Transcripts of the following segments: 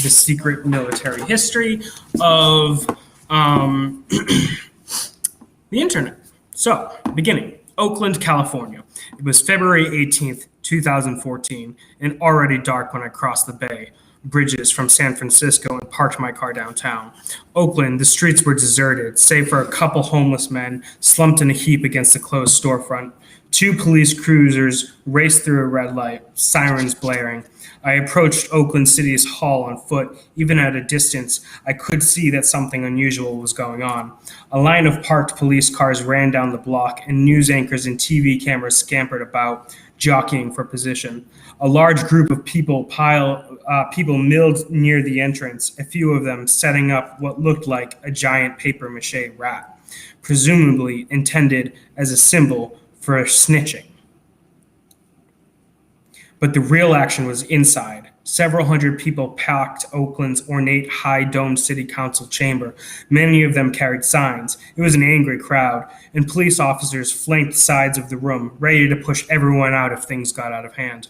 the secret military history of the internet. So, beginning, Oakland, California. It was February 18th, 2014, and already dark when I crossed the bay bridges from San Francisco and parked my car downtown. Oakland, the streets were deserted, save for a couple homeless men slumped in a heap against a closed storefront. Two police cruisers raced through a red light, sirens blaring. I approached Oakland City's hall on foot. Even at a distance, I could see that something unusual was going on. A line of parked police cars ran down the block, and news anchors and TV cameras scampered about, jockeying for position. A large group of people milled near the entrance, a few of them setting up what looked like a giant papier-mâché rat, presumably intended as a symbol for snitching. But the real action was inside. Several hundred people packed Oakland's ornate, high-domed city council chamber. Many of them carried signs. It was an angry crowd, and police officers flanked sides of the room, ready to push everyone out if things got out of hand.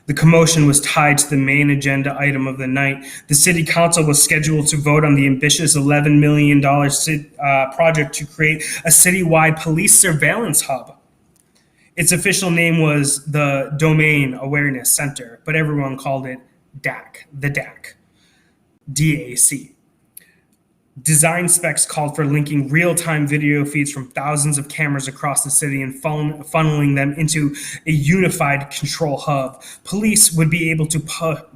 The commotion was tied to the main agenda item of the night. The city council was scheduled to vote on the ambitious $11 million project to create a citywide police surveillance hub. Its official name was the Domain Awareness Center, but everyone called it DAC, the DAC, DAC. Design specs called for linking real-time video feeds from thousands of cameras across the city and funneling them into a unified control hub. Police would be able to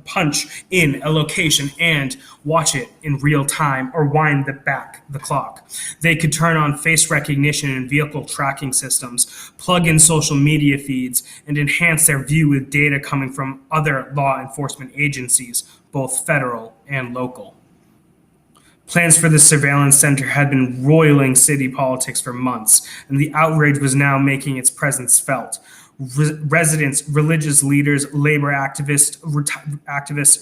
punch in a location and watch it in real time or wind back the clock. They could turn on face recognition and vehicle tracking systems, plug in social media feeds, and enhance their view with data coming from other law enforcement agencies, both federal and local. Plans for the surveillance center had been roiling city politics for months, and the outrage was now making its presence felt. Residents, religious leaders, labor activists,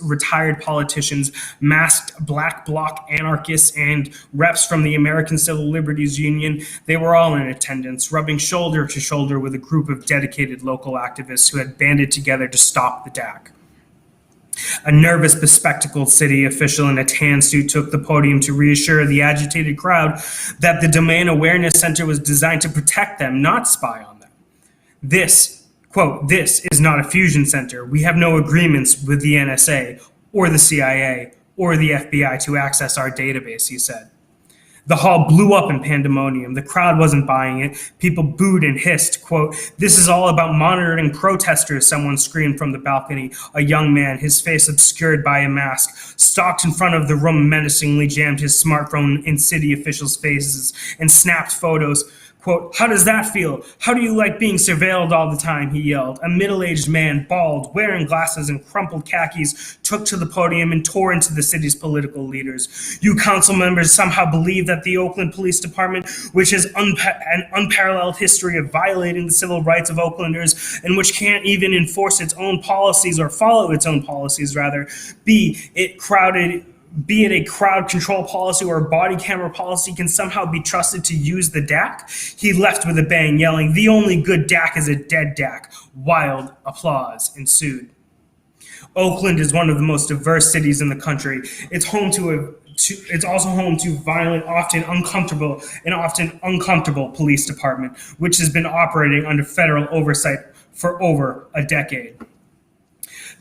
retired politicians, masked black bloc anarchists, and reps from the American Civil Liberties Union, they were all in attendance, rubbing shoulder to shoulder with a group of dedicated local activists who had banded together to stop the DAC. A nervous, bespectacled city official in a tan suit took the podium to reassure the agitated crowd that the Domain Awareness Center was designed to protect them, not spy on them. This, quote, "this is not a fusion center. We have no agreements with the NSA or the CIA or the FBI to access our database," he said. The hall blew up in pandemonium. The crowd wasn't buying it. People booed and hissed, quote, "This is all about monitoring protesters," someone screamed from the balcony. A young man, his face obscured by a mask, stalked in front of the room, menacingly jammed his smartphone in city officials' faces and snapped photos. Quote, "How does that feel? How do you like being surveilled all the time?" he yelled. A middle-aged man, bald, wearing glasses and crumpled khakis, took to the podium and tore into the city's political leaders. "You council members somehow believe that the Oakland Police Department, which has an unparalleled history of violating the civil rights of Oaklanders and which can't even enforce its own policies or follow its own policies, rather, be it a crowd control policy or a body camera policy, can somehow be trusted to use the DAC?" He left with a bang, yelling, "The only good DAC is a dead DAC." Wild applause ensued. Oakland is one of the most diverse cities in the country. It's also home to violent, often uncomfortable police department, which has been operating under federal oversight for over a decade.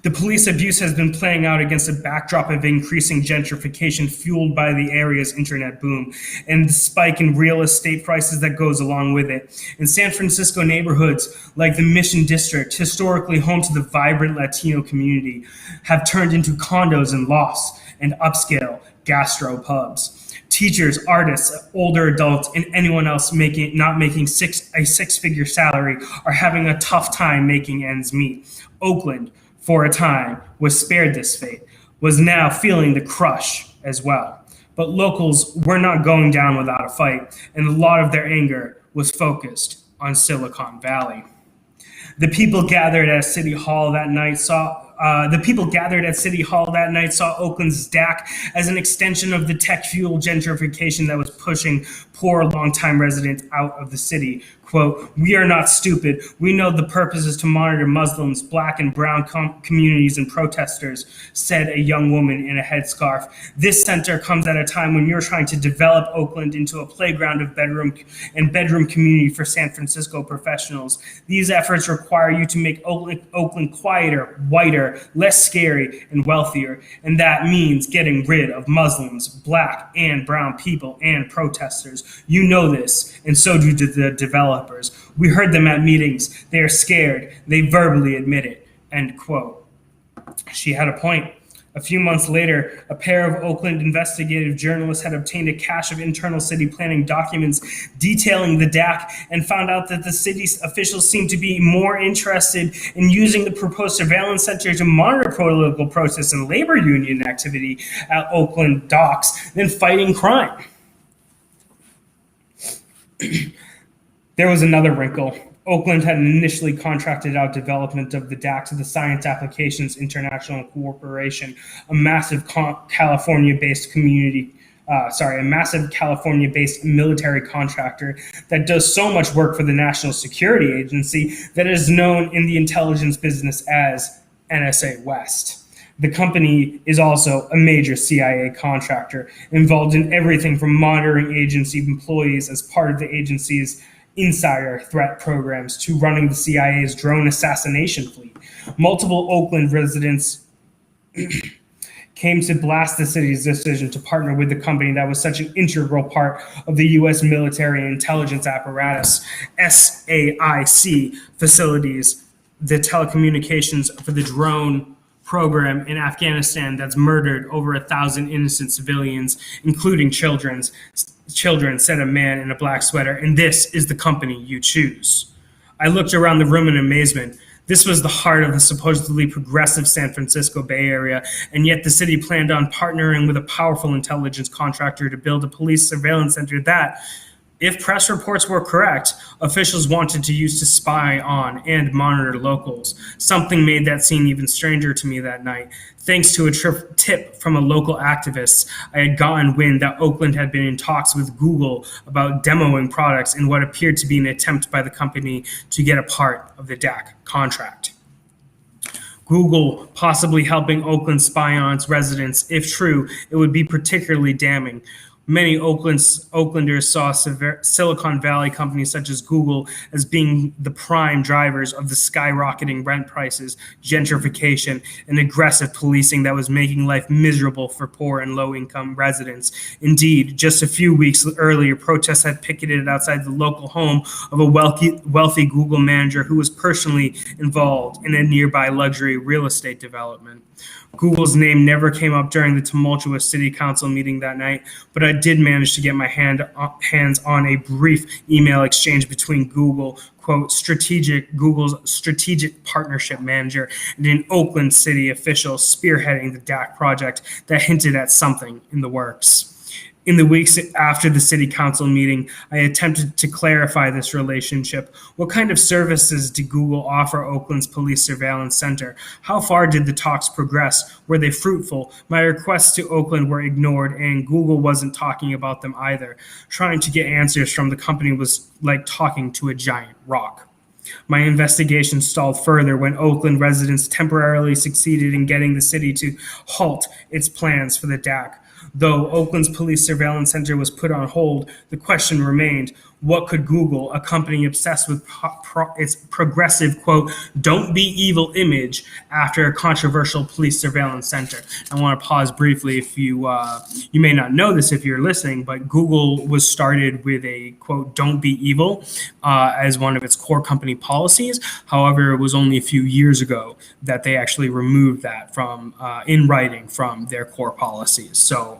The police abuse has been playing out against a backdrop of increasing gentrification fueled by the area's internet boom and the spike in real estate prices that goes along with it. In San Francisco neighborhoods like the Mission District, historically home to the vibrant Latino community, have turned into condos and lofts and upscale gastro pubs. Teachers, artists, older adults, and anyone else not making a six-figure salary are having a tough time making ends meet. Oakland, for a time, was spared this fate, was now feeling the crush as well. But locals were not going down without a fight, and a lot of their anger was focused on Silicon Valley. The people gathered at City Hall that night saw Oakland's DAC as an extension of the tech-fueled gentrification that was poor longtime residents out of the city. Quote, "We are not stupid. We know the purpose is to monitor Muslims, black and brown communities and protesters," said a young woman in a headscarf. "This center comes at a time when you're trying to develop Oakland into a playground of bedroom community for San Francisco professionals. These efforts require you to make Oakland quieter, whiter, less scary, and wealthier. And that means getting rid of Muslims, black and brown people, and protesters. You know this, and so do the developers. We heard them at meetings. They are scared. They verbally admit it." End quote. She had a point. A few months later, a pair of Oakland investigative journalists had obtained a cache of internal city planning documents detailing the DAC and found out that the city's officials seemed to be more interested in using the proposed surveillance center to monitor political protests and labor union activity at Oakland docks than fighting crime. There was another wrinkle. Oakland had initially contracted out development of the DAC to the Science Applications International Corporation, a massive California-based military contractor that does so much work for the National Security Agency that is known in the intelligence business as NSA West. The company is also a major CIA contractor, involved in everything from monitoring agency employees as part of the agency's insider threat programs to running the CIA's drone assassination fleet. Multiple Oakland residents came to blast the city's decision to partner with the company that was such an integral part of the U.S. military intelligence apparatus. SAIC facilities the telecommunications for the drone program in Afghanistan that's murdered over 1,000 innocent civilians, including children, said a man in a black sweater, and this is the company you choose. I looked around the room in amazement. This was the heart of the supposedly progressive San Francisco Bay Area, and yet the city planned on partnering with a powerful intelligence contractor to build a police surveillance center that, if press reports were correct, officials wanted to use to spy on and monitor locals. Something made that scene even stranger to me that night. Thanks to a tip from a local activist, I had gotten wind that Oakland had been in talks with Google about demoing products in what appeared to be an attempt by the company to get a part of the DAC contract. Google possibly helping Oakland spy on its residents. If true, it would be particularly damning. Many Oaklanders saw Silicon Valley companies such as Google as being the prime drivers of the skyrocketing rent prices, gentrification, and aggressive policing that was making life miserable for poor and low-income residents. Indeed, just a few weeks earlier, protests had picketed outside the local home of a wealthy Google manager who was personally involved in a nearby luxury real estate development. Google's name never came up during the tumultuous city council meeting that night, but I did manage to get my hands on a brief email exchange between Google's strategic partnership manager and an Oakland city official spearheading the DAC project that hinted at something in the works. In the weeks after the city council meeting, I attempted to clarify this relationship. What kind of services did Google offer Oakland's police surveillance center? How far did the talks progress? Were they fruitful? My requests to Oakland were ignored, and Google wasn't talking about them either. Trying to get answers from the company was like talking to a giant rock. My investigation stalled further when Oakland residents temporarily succeeded in getting the city to halt its plans for the DAC. Though Oakland's police surveillance center was put on hold, the question remained, what could Google, a company obsessed with its progressive, quote, "don't be evil" image after a controversial police surveillance center? I want to pause briefly. If you may not know this if you're listening, but Google was started with a, quote, "don't be evil" as one of its core company policies. However, it was only a few years ago that they actually removed that from in writing from their core policies. So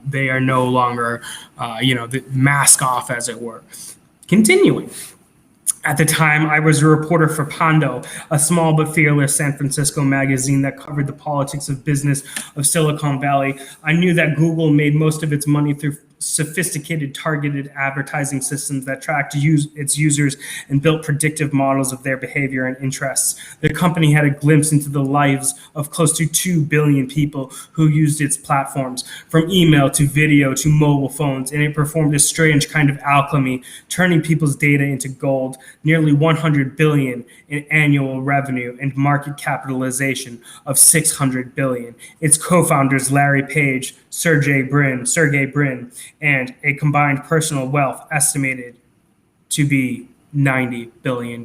they are no longer, the mask off, as it were. Continuing. At the time, I was a reporter for Pondo, a small but fearless San Francisco magazine that covered the politics of business of Silicon Valley. I knew that Google made most of its money through sophisticated targeted advertising systems that tracked its users and built predictive models of their behavior and interests. The company had a glimpse into the lives of close to 2 billion people who used its platforms, from email to video to mobile phones, and it performed a strange kind of alchemy, turning people's data into gold. Nearly 100 billion in annual revenue and market capitalization of 600 billion. Its co-founders Larry Page, Sergey Brin, and a combined personal wealth estimated to be $90 billion.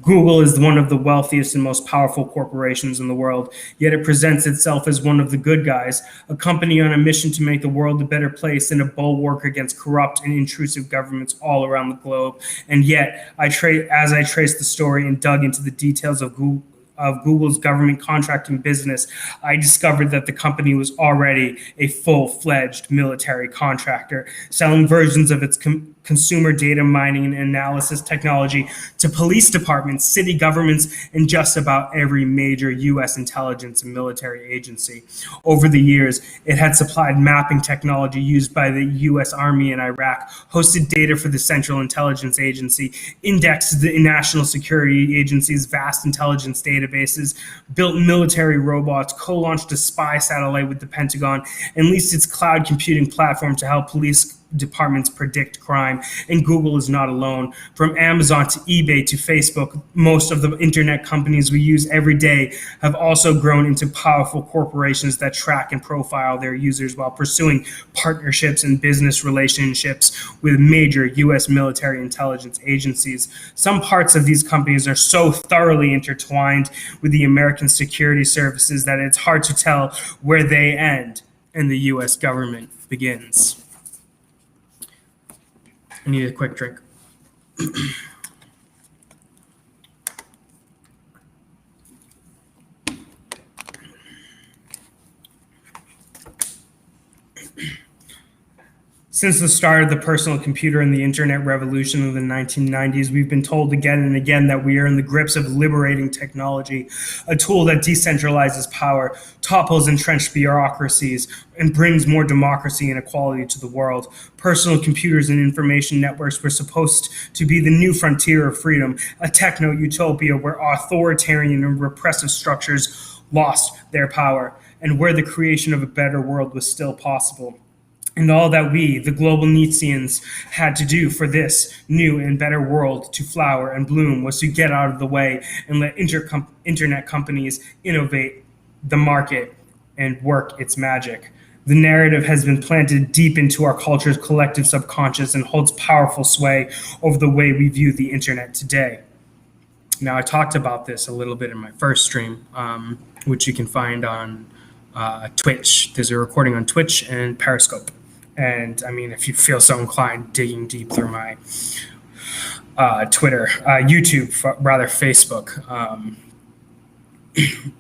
Google is one of the wealthiest and most powerful corporations in the world, yet it presents itself as one of the good guys, a company on a mission to make the world a better place and a bulwark against corrupt and intrusive governments all around the globe. And yet, as I traced the story and dug into the details of Google's government contracting business, I discovered that the company was already a full-fledged military contractor, selling versions of its consumer data mining and analysis technology to police departments, city governments, and just about every major U.S. intelligence and military agency. Over the years, it had supplied mapping technology used by the U.S. Army in Iraq, hosted data for the Central Intelligence Agency, indexed the National Security Agency's vast intelligence databases, built military robots, co-launched a spy satellite with the Pentagon, and leased its cloud computing platform to help police departments predict crime. And Google is not alone. From Amazon to eBay to Facebook, most of the internet companies we use every day have also grown into powerful corporations that track and profile their users while pursuing partnerships and business relationships with major U.S. military intelligence agencies. Some parts of these companies are so thoroughly intertwined with the American security services that it's hard to tell where they end and the U.S. government begins. I need a quick drink. Since the start of the personal computer and the internet revolution of the 1990s, we've been told again and again that we are in the grips of liberating technology, a tool that decentralizes power, topples entrenched bureaucracies, and brings more democracy and equality to the world. Personal computers and information networks were supposed to be the new frontier of freedom, a techno-utopia where authoritarian and repressive structures lost their power, and where the creation of a better world was still possible. And all that we, the global Nietzscheans, had to do for this new and better world to flower and bloom was to get out of the way and let internet companies innovate the market and work its magic. The narrative has been planted deep into our culture's collective subconscious and holds powerful sway over the way we view the internet today. Now, I talked about this a little bit in my first stream, which you can find on Twitch. There's a recording on Twitch and Periscope. And I mean, if you feel so inclined, digging deep through my Twitter, YouTube, rather Facebook.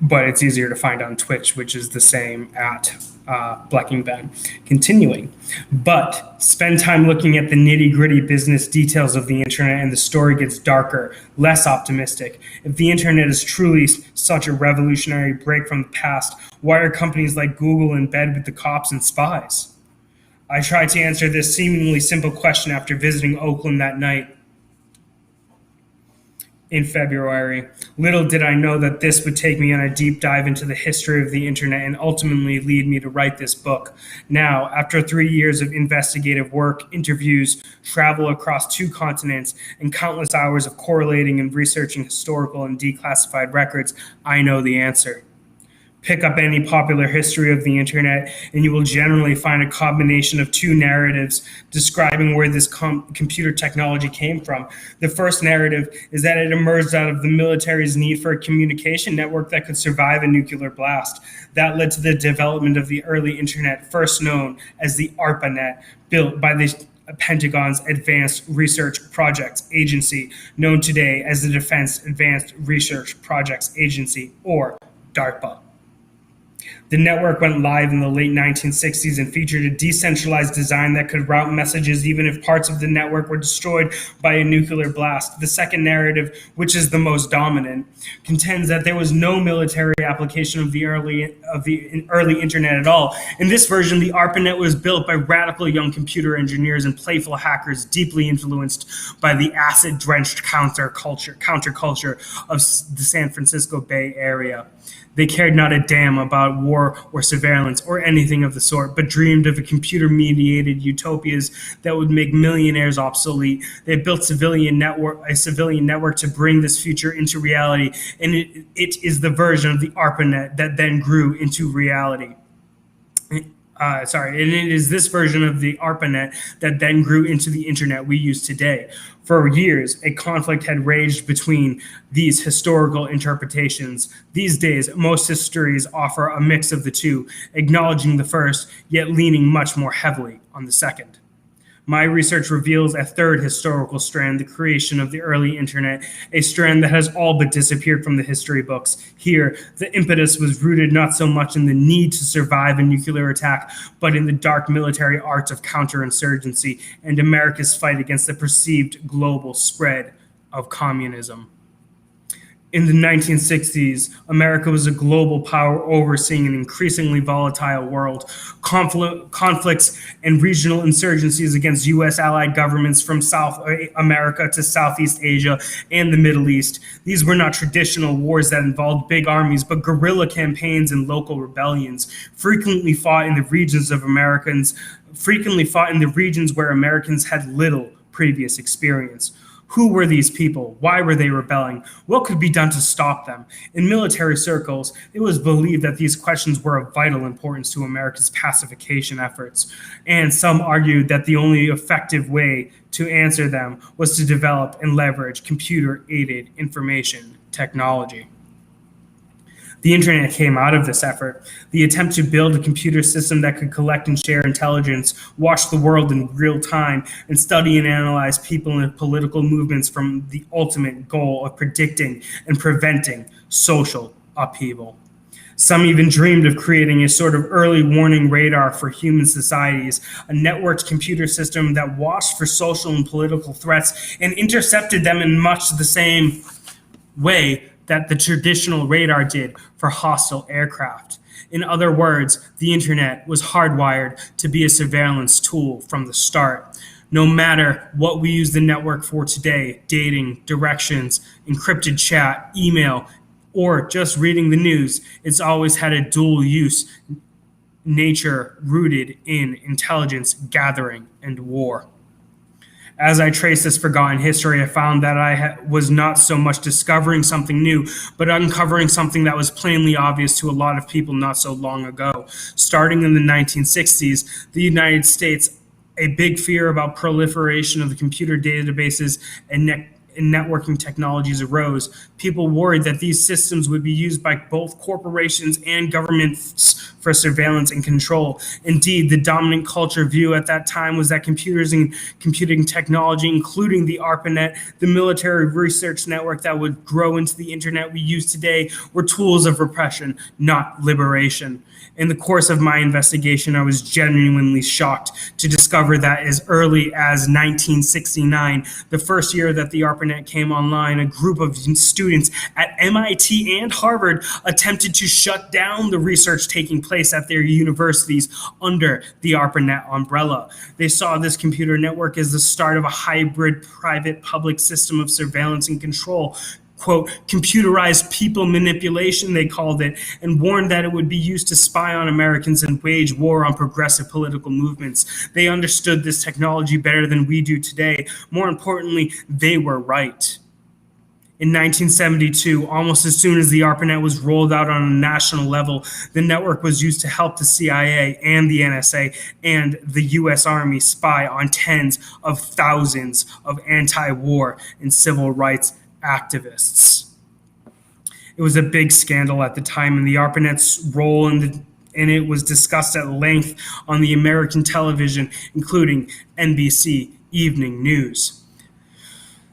But it's easier to find on Twitch, which is the same at Blacking Ben. Continuing. But spend time looking at the nitty-gritty business details of the internet and the story gets darker, less optimistic. If the internet is truly such a revolutionary break from the past, why are companies like Google in bed with the cops and spies? I tried to answer this seemingly simple question after visiting Oakland that night in February. Little did I know that this would take me on a deep dive into the history of the internet and ultimately lead me to write this book. Now, after 3 years of investigative work, interviews, travel across 2 continents, and countless hours of correlating and researching historical and declassified records, I know the answer. Pick up any popular history of the internet, and you will generally find a combination of 2 narratives describing where this computer technology came from. The first narrative is that it emerged out of the military's need for a communication network that could survive a nuclear blast. That led to the development of the early internet, first known as the ARPANET, built by the Pentagon's Advanced Research Projects Agency, known today as the Defense Advanced Research Projects Agency, or DARPA. The network went live in the late 1960s and featured a decentralized design that could route messages even if parts of the network were destroyed by a nuclear blast. The second narrative, which is the most dominant, contends that there was no military application of the early internet at all. In this version, the ARPANET was built by radical young computer engineers and playful hackers deeply influenced by the acid-drenched counterculture of the San Francisco Bay Area. They cared not a damn about war or surveillance or anything of the sort, but dreamed of a computer-mediated utopias that would make millionaires obsolete. They built a civilian network to bring this future into reality, and it is the version of the ARPANET that then grew into reality. And it is this version of the ARPANET that then grew into the internet we use today. For years, a conflict had raged between these historical interpretations. These days, most histories offer a mix of the two, acknowledging the first, yet leaning much more heavily on the second. My research reveals a third historical strand, the creation of the early internet, a strand that has all but disappeared from the history books. Here, the impetus was rooted not so much in the need to survive a nuclear attack, but in the dark military arts of counterinsurgency and America's fight against the perceived global spread of communism. In the 1960s, America was a global power overseeing an increasingly volatile world. Conflicts and regional insurgencies against U.S. allied governments from South America to Southeast Asia and the Middle East. These were not traditional wars that involved big armies, but guerrilla campaigns and local rebellions, frequently fought in the regions where Americans had little previous experience. Who were these people? Why were they rebelling? What could be done to stop them? In military circles, it was believed that these questions were of vital importance to America's pacification efforts, and some argued that the only effective way to answer them was to develop and leverage computer-aided information technology. The internet came out of this effort. The attempt to build a computer system that could collect and share intelligence, watch the world in real time, and study and analyze people and political movements from the ultimate goal of predicting and preventing social upheaval. Some even dreamed of creating a sort of early warning radar for human societies, a networked computer system that watched for social and political threats and intercepted them in much the same way that the traditional radar did for hostile aircraft. In other words, the internet was hardwired to be a surveillance tool from the start. No matter what we use the network for today, dating, directions, encrypted chat, email, or just reading the news, it's always had a dual use nature rooted in intelligence gathering and war. As I traced this forgotten history, I found that I was not so much discovering something new, but uncovering something that was plainly obvious to a lot of people not so long ago. Starting in the 1960s, the United States, a big fear about proliferation of the computer databases and networking technologies arose. People worried that these systems would be used by both corporations and governments for surveillance and control. Indeed, the dominant culture view at that time was that computers and computing technology, including the ARPANET, the military research network that would grow into the internet we use today, were tools of repression, not liberation. In the course of my investigation, I was genuinely shocked to discover that as early as 1969, the first year that the ARPANET came online, a group of students at MIT and Harvard attempted to shut down the research taking place at their universities under the ARPANET umbrella. They saw this computer network as the start of a hybrid private-public system of surveillance and control, quote, computerized people manipulation, they called it, and warned that it would be used to spy on Americans and wage war on progressive political movements. They understood this technology better than we do today. More importantly, they were right. In 1972, almost as soon as the ARPANET was rolled out on a national level, the network was used to help the CIA and the NSA and the U.S. Army spy on tens of thousands of anti-war and civil rights activists. It was a big scandal at the time, and the ARPANET's role in it was discussed at length on the American television, including NBC Evening News.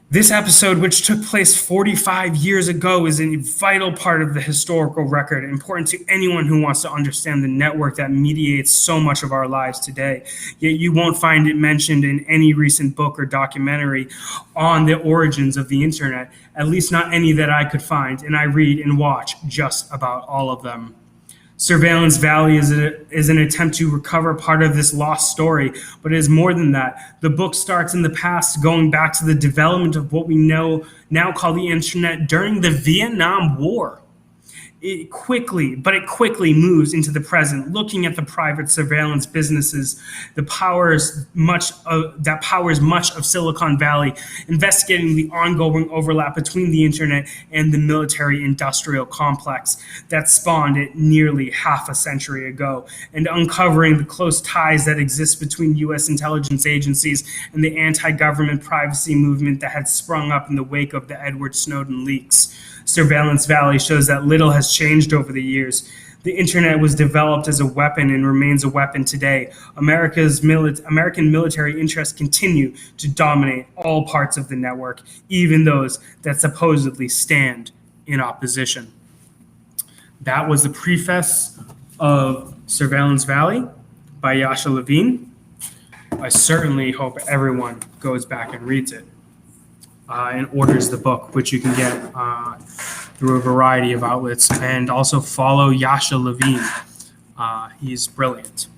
This episode, which took place 45 years ago, is a vital part of the historical record, important to anyone who wants to understand the network that mediates so much of our lives today. Yet you won't find it mentioned in any recent book or documentary on the origins of the internet, at least not any that I could find, and I read and watch just about all of them. Surveillance Valley is an attempt to recover part of this lost story, but it is more than that. The book starts in the past, going back to the development of what we know now call the internet during the Vietnam War. It quickly moves into the present, looking at the private surveillance businesses that powers much of Silicon Valley, investigating the ongoing overlap between the internet and the military-industrial complex that spawned it nearly half a century ago, and uncovering the close ties that exist between U.S. intelligence agencies and the anti-government privacy movement that had sprung up in the wake of the Edward Snowden leaks. Surveillance Valley shows that little has changed over the years. The internet was developed as a weapon and remains a weapon today. American military interests continue to dominate all parts of the network, even those that supposedly stand in opposition. That was the preface of Surveillance Valley by Yasha Levine. I certainly hope everyone goes back and reads it. And orders the book, which you can get through a variety of outlets, and also follow Yasha Levine. He's brilliant.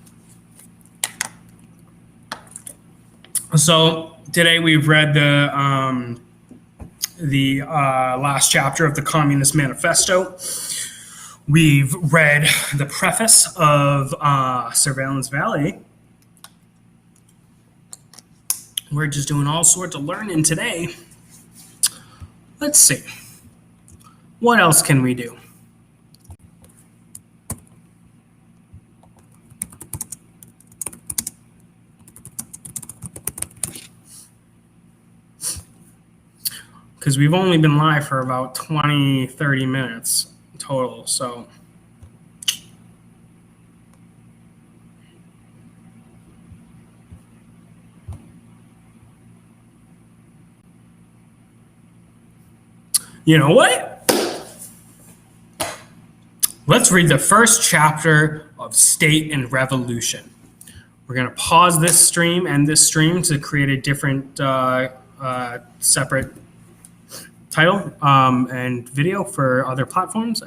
So today we've read the last chapter of the Communist Manifesto. We've read the preface of Surveillance Valley. We're just doing all sorts of learning today. Let's see. What else can we do? Because we've only been live for about 20, 30 minutes total, so. You know what? Let's read the first chapter of State and Revolution. We're going to pause this stream and this stream to create a different separate title and video for other platforms.